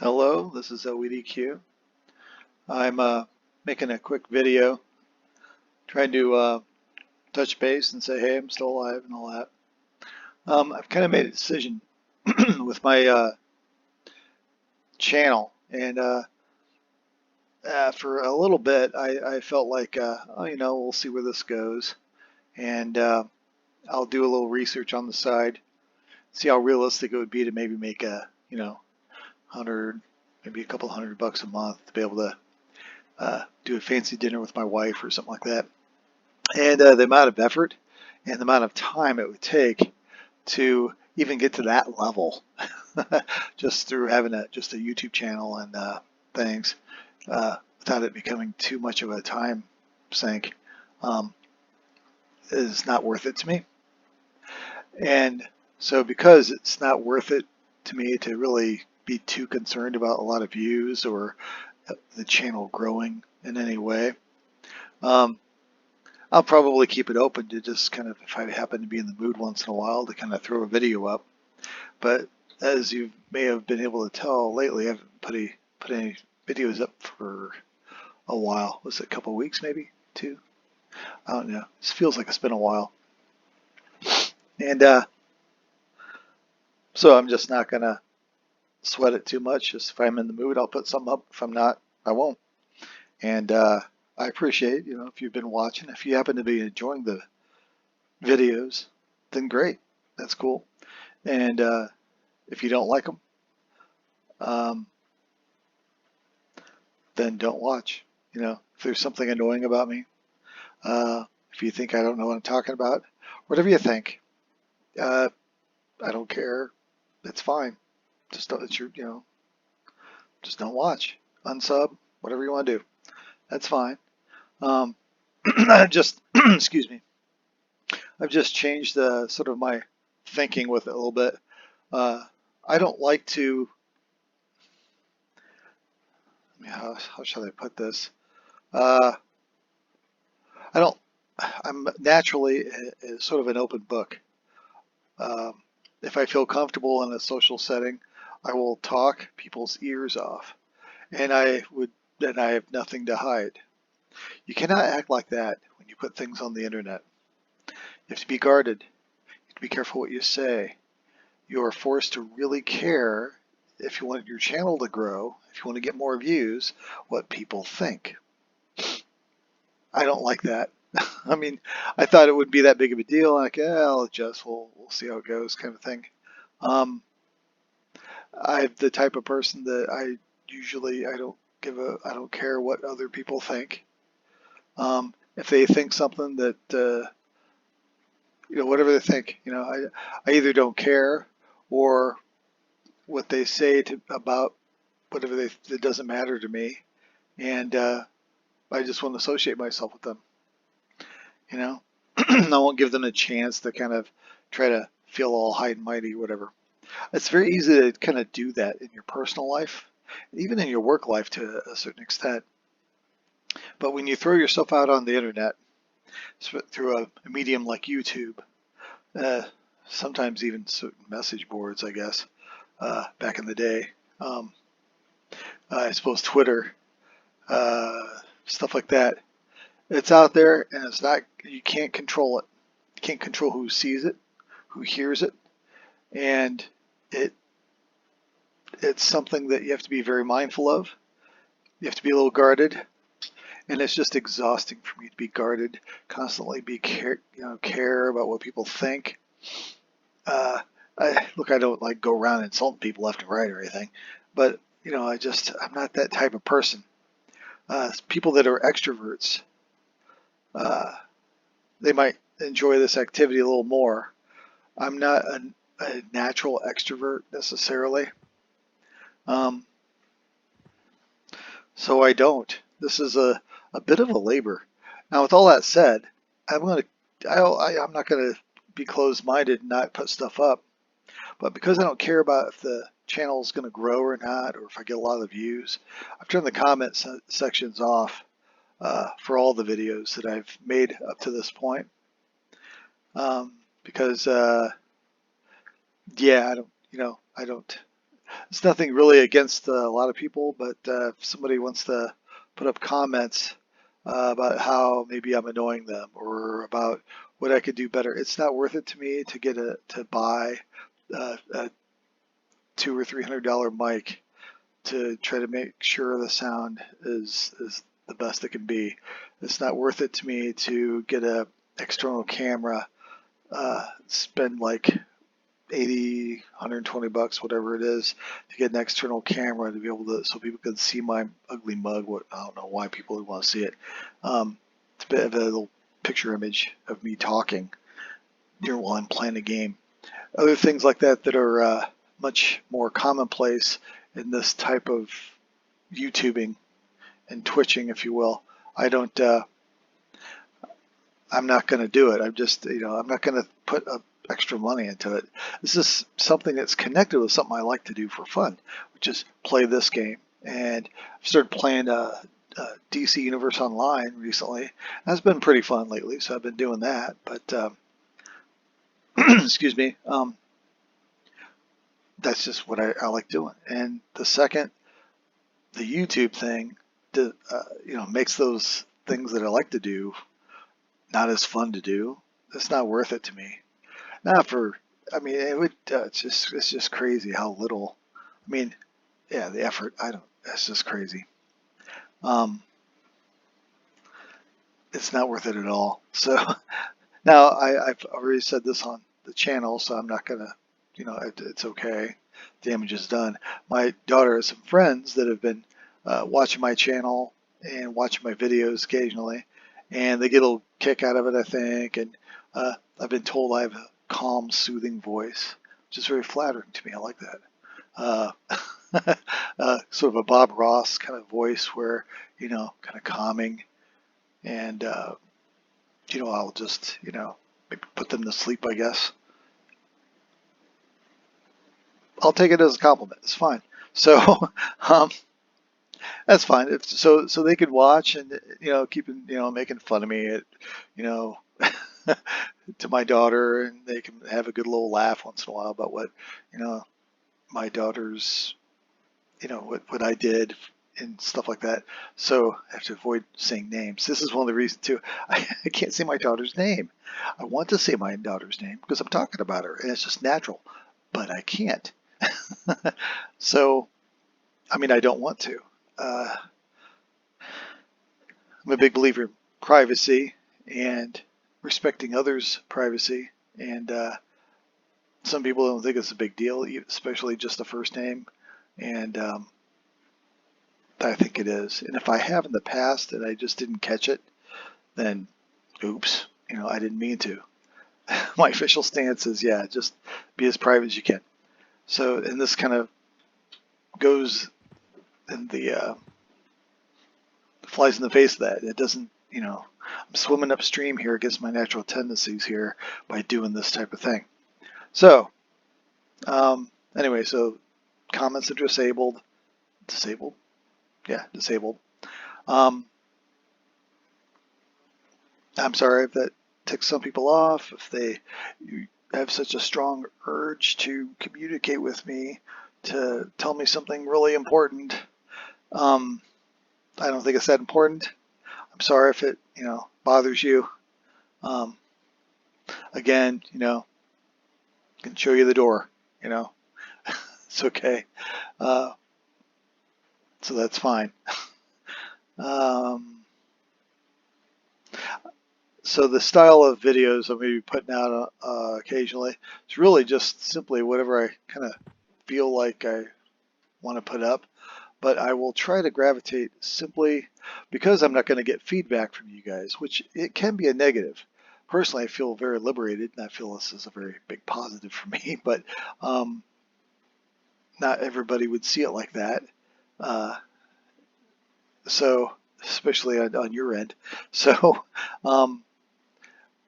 Hello, this is OEDQ. I'm making a quick video trying to touch base and say, hey, I'm still alive and all that. I've kind of made a decision with my channel, and for a little bit, I felt like, oh, we'll see where this goes, and I'll do a little research on the side, see how realistic it would be to maybe make a, 100, maybe a couple $100 a month to be able to do a fancy dinner with my wife or something like that. And the amount of effort and the amount of time it would take to even get to that level, just through having just a YouTube channel and things, without it becoming too much of a time sink, um, is not worth it to me. And so because it's not worth it to me to really be too concerned about a lot of views or the channel growing in any way, I'll probably keep it open to just kind of, if I happen to be in the mood once in a while, to kind of throw a video up. But as you may have been able to tell lately, I haven't put any videos up for a while. Was it a couple of weeks, maybe 2? I don't know. It feels like it's been a while. And so I'm just not gonna sweat it too much. Just if I'm in the mood, I'll put something up. If I'm not, I won't. And I appreciate, if you've been watching. If you happen to be enjoying the videos, then great. That's cool. And if you don't like them, um, then don't watch. If there's something annoying about me, if you think I don't know what I'm talking about, whatever you think, I don't care. It's fine. Just don't, just don't watch. Unsub, whatever you want to do. That's fine. Just, excuse me. I've just changed sort of my thinking with it a little bit. I don't like to, how shall I put this? I don't, I'm naturally sort of an open book. If I feel comfortable in a social setting, I will talk people's ears off, and I have nothing to hide. You cannot act like that when you put things on the internet. You have to be guarded. You have to be careful what you say. You are forced to really care, if you want your channel to grow, if you want to get more views, what people think. I don't like that. I mean, I thought it wouldn't be that big of a deal. Like, yeah, I'll adjust. We'll see how it goes, kind of thing. I'm the type of person that I don't care what other people think. If they think something that whatever they think, I either don't care, or what they say about whatever it doesn't matter to me, and I just won't associate myself with them. I won't give them a chance to kind of try to feel all high and mighty, whatever. It's very easy to kind of do that in your personal life, even in your work life to a certain extent. But when you throw yourself out on the internet through a medium like YouTube, sometimes even certain message boards, I guess, back in the day, I suppose Twitter, stuff like that, it's out there, and you can't control it. You can't control who sees it, who hears it, and it's something that you have to be very mindful of. You have to be a little guarded, and it's just exhausting for me to be guarded, constantly care about what people think. I don't like go around insulting people left and right or anything, but I'm not that type of person. People that are extroverts, they might enjoy this activity a little more. I'm not a natural extrovert necessarily, so I don't. This is a bit of a labor. Now, with all that said, I'm not gonna be closed-minded and not put stuff up. But because I don't care about if the channel is going to grow or not, or if I get a lot of views, I've turned the comment sections off for all the videos that I've made up to this point. Because, yeah, I don't It's nothing really against a lot of people, but if somebody wants to put up comments about how maybe I'm annoying them or about what I could do better, it's not worth it to me to buy a $200 or $300 mic to try to make sure the sound is the best it can be. It's not worth it to me to get a external camera, spend like 80, $120, whatever it is, to get an external camera to be able to, so people can see my ugly mug. What, I don't know why people would want to see it. It's a bit of a little picture image of me talking while I'm playing a game. Other things like that that are much more commonplace in this type of YouTubing and Twitching, if you will. I don't. I'm not going to do it. I'm just, I'm not going to put extra money into it. This is something that's connected with something I like to do for fun, which is play this game. And I've started playing DC Universe Online recently. That's been pretty fun lately, so I've been doing that. But excuse me, that's just what I like doing. And the second the YouTube thing, makes those things that I like to do not as fun to do, it's not worth it to me. Not for, I mean, it would. It's just crazy how little. I mean, yeah, the effort. I don't. That's just crazy. Um, it's not worth it at all. So now I've already said this on the channel, so I'm not gonna. It's okay. Damage is done. My daughter has some friends that have been watching my channel and watching my videos occasionally, and they get a little kick out of it, I think. And I've been told I have a calm, soothing voice, which is very flattering to me. I like that. Sort of a Bob Ross kind of voice where, kind of calming. And, I'll just, maybe put them to sleep, I guess. I'll take it as a compliment. It's fine. So, um, that's fine. So they could watch and keeping making fun of me at you know to my daughter, and they can have a good little laugh once in a while about what you know my daughter's what I did and stuff like that. So I have to avoid saying names. This is one of the reasons too. I can't say my daughter's name. I want to say my daughter's name because I'm talking about her and it's just natural, but I can't. So I mean I don't want to. Uh, I'm a big believer in privacy and respecting others' privacy. And some people don't think it's a big deal, especially just the first name. And I think it is. And if I have in the past and I just didn't catch it, then oops, I didn't mean to. My official stance is, yeah, just be as private as you can. So, and this kind of goes in the flies in the face of that. It doesn't, I'm swimming upstream here against my natural tendencies here by doing this type of thing. So, anyway, so comments are disabled. Disabled? Yeah, disabled. I'm sorry if that ticks some people off, if you have such a strong urge to communicate with me, to tell me something really important. I don't think it's that important. I'm sorry if it, bothers you. Again, can show you the door, it's okay. So that's fine. So the style of videos I'm going to be putting out occasionally, it's really just simply whatever I kind of feel like I want to put up. But I will try to gravitate simply because I'm not going to get feedback from you guys, which it can be a negative. Personally, I feel very liberated, and I feel this is a very big positive for me, but not everybody would see it like that. So, especially on your end. So, I'm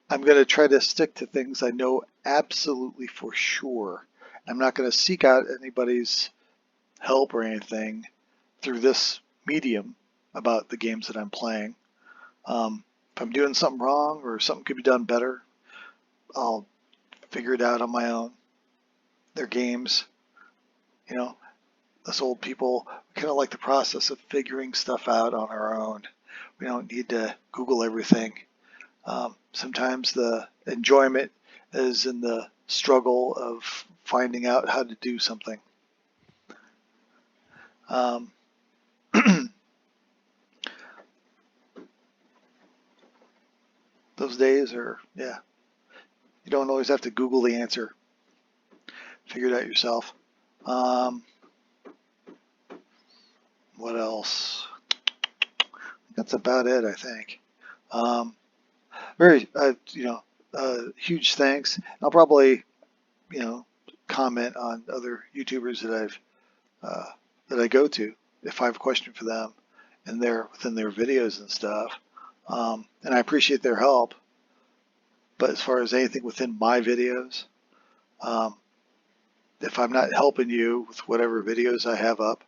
going to try to stick to things I know absolutely for sure. I'm not going to seek out anybody's help or anything through this medium about the games that I'm playing. If I'm doing something wrong or something could be done better, I'll figure it out on my own. They're games, us old people kind of like the process of figuring stuff out on our own. We don't need to Google everything. Sometimes the enjoyment is in the struggle of finding out how to do something. Um, those days are, yeah, you don't always have to Google the answer. Figure it out yourself. What else? That's about it, I think. Very, huge thanks. I'll probably, comment on other YouTubers that I go to if I have a question for them, and they're within their videos and stuff. And I appreciate their help. But as far as anything within my videos, if I'm not helping you with whatever videos I have up,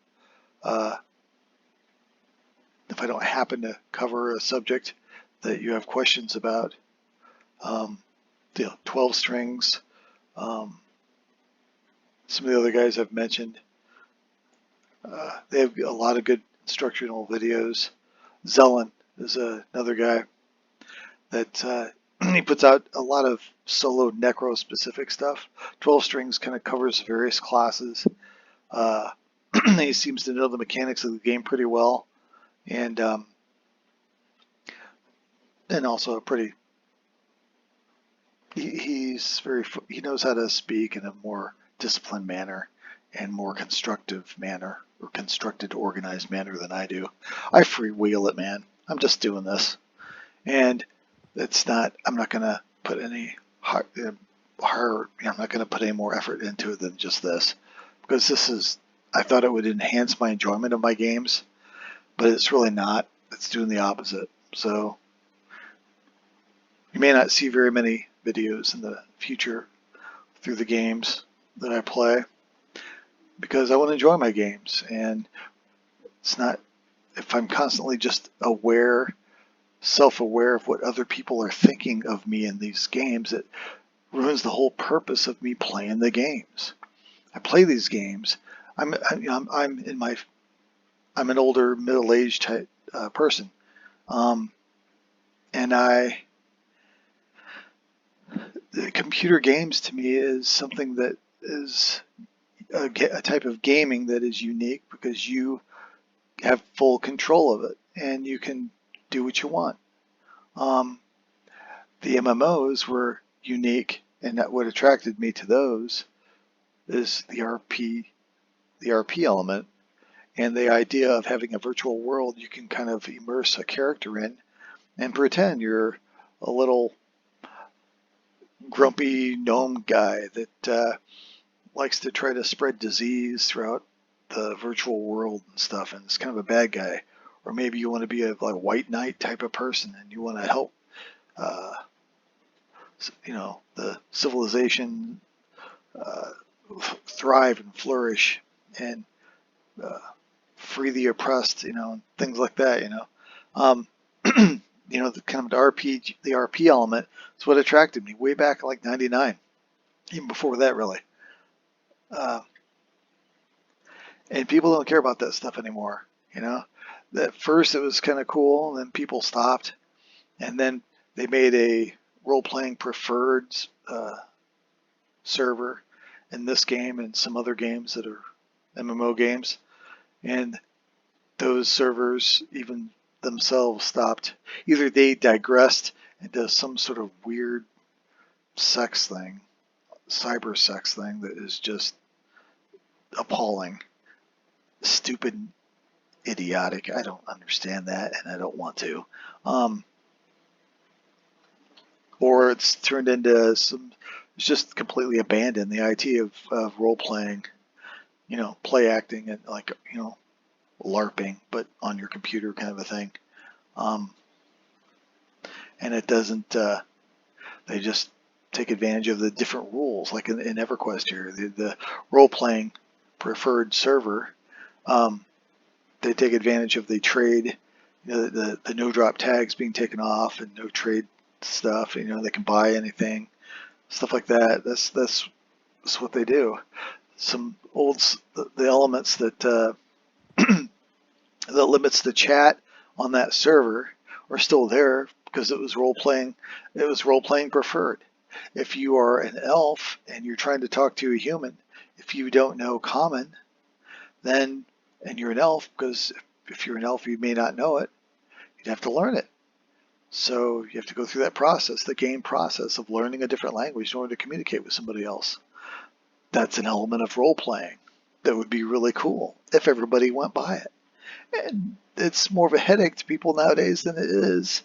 if I don't happen to cover a subject that you have questions about, 12 strings, some of the other guys I've mentioned, they have a lot of good instructional videos. Zelen is another guy that he puts out a lot of solo necro specific stuff. 12 strings kind of covers various classes. He seems to know the mechanics of the game pretty well, and also a pretty. He knows how to speak in a more disciplined manner and more constructive manner, or constructed, organized manner than I do. I freewheel it, man. I'm just doing this, and I'm not gonna put any I'm not gonna put any more effort into it than just this, because I thought it would enhance my enjoyment of my games, but it's really not. It's doing the opposite. So you may not see very many videos in the future through the games that I play, because I want to enjoy my games, and it's not, if I'm constantly just self-aware of what other people are thinking of me in these games, it ruins the whole purpose of me playing the games. I play these games. I'm an older, middle-aged type person, and the computer games to me is something that is a type of gaming that is unique, because you have full control of it and you can do what you want. The MMOs were unique, and that what attracted me to those is the RP element, and the idea of having a virtual world you can kind of immerse a character in and pretend you're a little grumpy gnome guy that likes to try to spread disease throughout the virtual world and stuff, and it's kind of a bad guy. Or maybe you want to be a white knight type of person, and you want to help the civilization thrive and flourish, and free the oppressed, things like that. The kind of the RP element is what attracted me way back like '99, even before that, really. And people don't care about that stuff anymore. At first it was kind of cool, and then people stopped, and then they made a role-playing preferred server in this game and some other games that are MMO games, and those servers even themselves stopped. Either they digressed into some sort of weird sex thing, cyber sex thing that is just appalling, stupid, idiotic. I don't understand that, and I don't want to. Or it's turned into it's just completely abandoned the idea of role playing, play acting, and LARPing, but on your computer kind of a thing. And it doesn't, they just take advantage of the different rules, like in Everquest here, the role-playing preferred server. They take advantage of the trade, the no-drop tags being taken off, and no trade stuff. They can buy anything, stuff like that. That's what they do. Some the elements that that limits the chat on that server are still there because it was role playing. It was role playing preferred. If you are an elf and you're trying to talk to a human, if you don't know common, then and you're an elf, because if you're an elf you may not know it, you'd have to learn it. So you have to go through that process, the game process of learning a different language in order to communicate with somebody else. That's an element of role playing that would be really cool if everybody went by it. And it's more of a headache to people nowadays than it is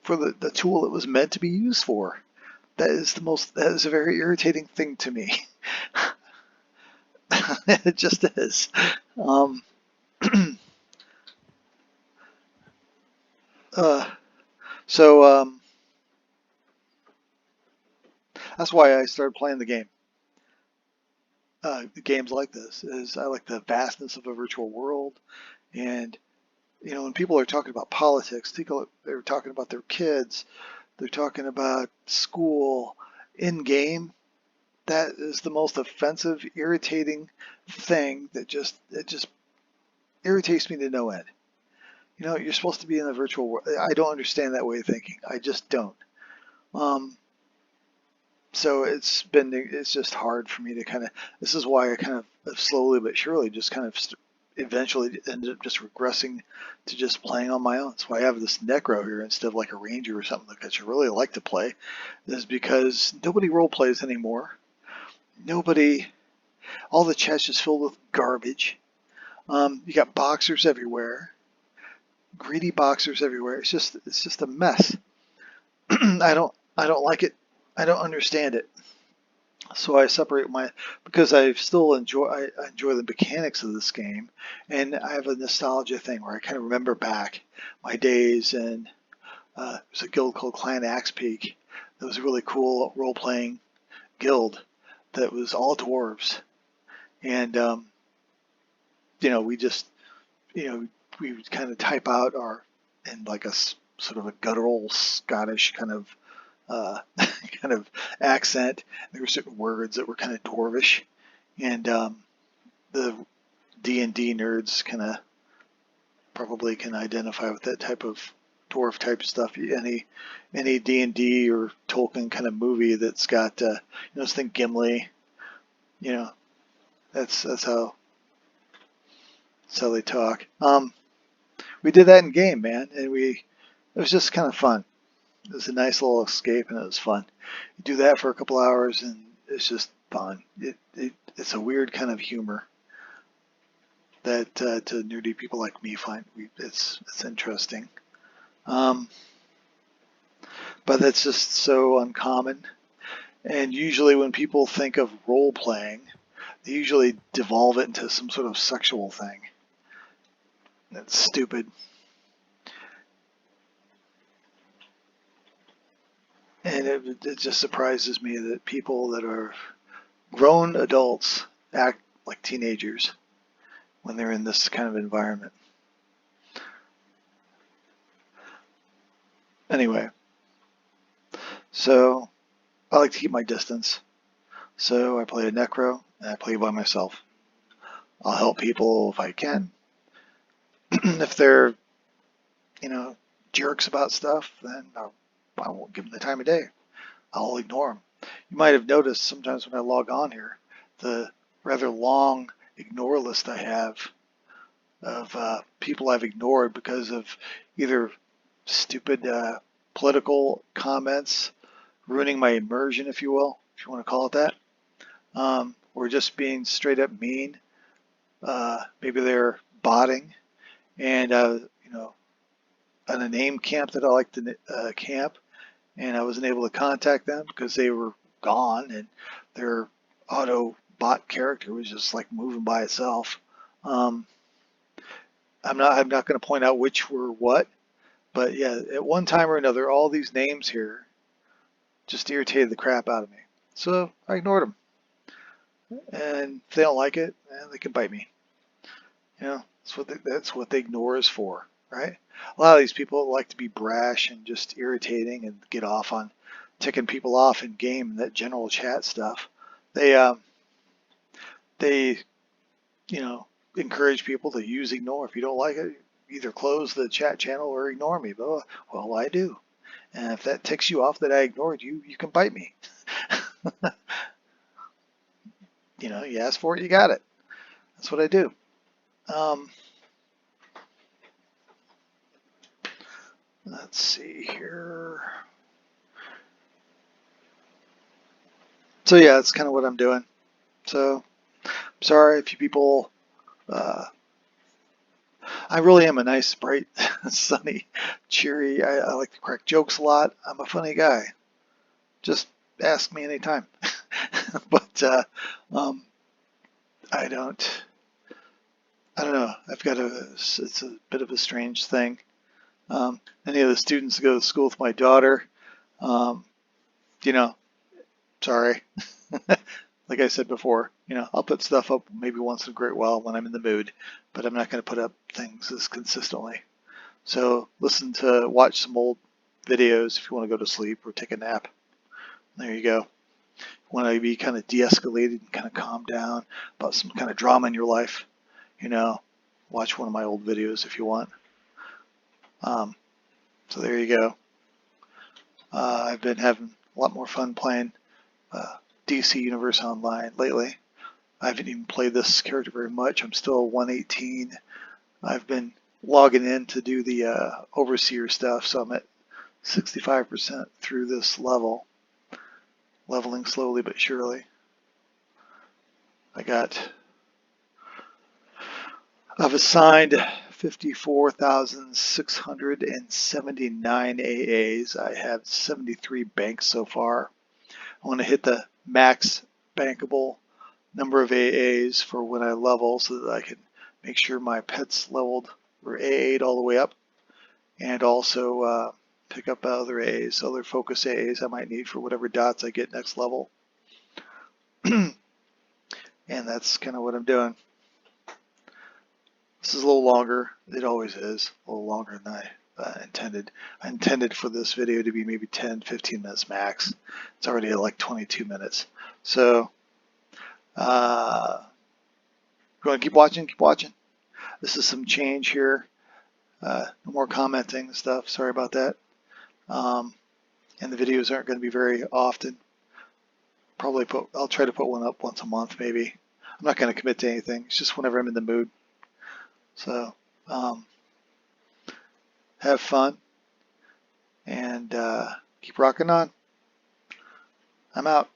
for the tool it was meant to be used for. That is a very irritating thing to me. It just is. Um, uh, so that's why I started playing the game. Games like this is I like the vastness of a virtual world, and when people are talking about politics, they're talking about their kids, they're talking about school in game. That is the most offensive, irritating thing it just irritates me to no end. You're supposed to be in the virtual world. I don't understand that way of thinking. I just don't. Um, so it's just hard for me to this is why I kind of slowly but surely just kind of eventually ended up just regressing to just playing on my own. That's why I have this necro here instead of like a ranger or something that I should really like to play, is because nobody role plays anymore. Nobody, all the chat's just filled with garbage. You got boxers everywhere, greedy boxers everywhere. It's just a mess. I don't like it. I don't understand it. So I separate because I still I enjoy the mechanics of this game, and I have a nostalgia thing where I kind of remember back my days, and there's a guild called Clan Axe Peak that was a really cool role-playing guild that was all dwarves, and we just we would kind of type out in like a sort of a guttural Scottish kind of kind of accent. There were certain words that were kind of dwarvish, and the D&D nerds probably can identify with that type of dwarf type stuff. Any D&D or Tolkien kind of movie that's got just think Gimli. That's how they talk. We did that in game, man, and it was just kind of fun. It was a nice little escape, and it was fun. You do that for a couple hours, and it's just fun. It's a weird kind of humor that to nerdy people like me find it's interesting. But that's just so uncommon. And usually when people think of role playing, they usually devolve it into some sort of sexual thing. That's stupid. And it just surprises me that people that are grown adults act like teenagers when they're in this kind of environment. Anyway, so I like to keep my distance. So I play a necro, and I play by myself. I'll help people if I can. If they're, jerks about stuff, then I won't give them the time of day. I'll ignore them. You might have noticed sometimes when I log on here, the rather long ignore list I have of people I've ignored because of either stupid political comments, ruining my immersion, if you will, if you want to call it that, or just being straight up mean. Maybe they're botting, and on a name camp that I like to camp, and I wasn't able to contact them because they were gone, and their auto bot character was just like moving by itself. I'm not going to point out which were what, but yeah, at one time or another, all these names here just irritated the crap out of me. So I ignored them, and if they don't like it, they can bite me. That's what the ignore is for, right? A lot of these people like to be brash and just irritating and get off on ticking people off in game and that general chat stuff. They you know, encourage people to use ignore. If you don't like it, either close the chat channel or ignore me. But, well, I do. And if that ticks you off that I ignored you, you can bite me. You know, you asked for it, you got it. That's what I do. Let's see here. So yeah, that's kind of what I'm doing. So I'm sorry if you people, I really am a nice, bright, sunny, cheery. I like to crack jokes a lot. I'm a funny guy. Just ask me anytime. But um, I don't. I don't know. I've got it's a bit of a strange thing. Any of the students go to school with my daughter, um, you know, sorry. Like I said before, you know, I'll put stuff up maybe once in a great while when I'm in the mood, but I'm not going to put up things as consistently. So watch some old videos if you want to go to sleep or take a nap. There you go. Want to be kind of de-escalated and kind of calm down about some kind of drama in your life, you know, watch one of my old videos if you want. So there you go. I've been having a lot more fun playing DC Universe Online lately. I haven't even played this character very much. I'm still 118. I've been logging in to do the Overseer stuff, so I'm at 65% through this level. Leveling slowly but surely. I've assigned 54,679 AAs. I have 73 banks so far. I want to hit the max bankable number of AAs for when I level so that I can make sure my pet's leveled or AA'd all the way up, and also pick up other AAs, other focus AAs I might need for whatever dots I get next level. And that's kind of what I'm doing. This is a little longer. It always is a little longer than I intended. I intended for this video to be maybe 10-15 minutes max. It's already at like 22 minutes. So if you want to keep watching, keep watching. This is some change here. No more commenting and stuff. Sorry about that. And the videos aren't going to be very often. I'll try to put one up once a month maybe. I'm not going to commit to anything. It's just whenever I'm in the mood. So have fun and keep rocking on. I'm out.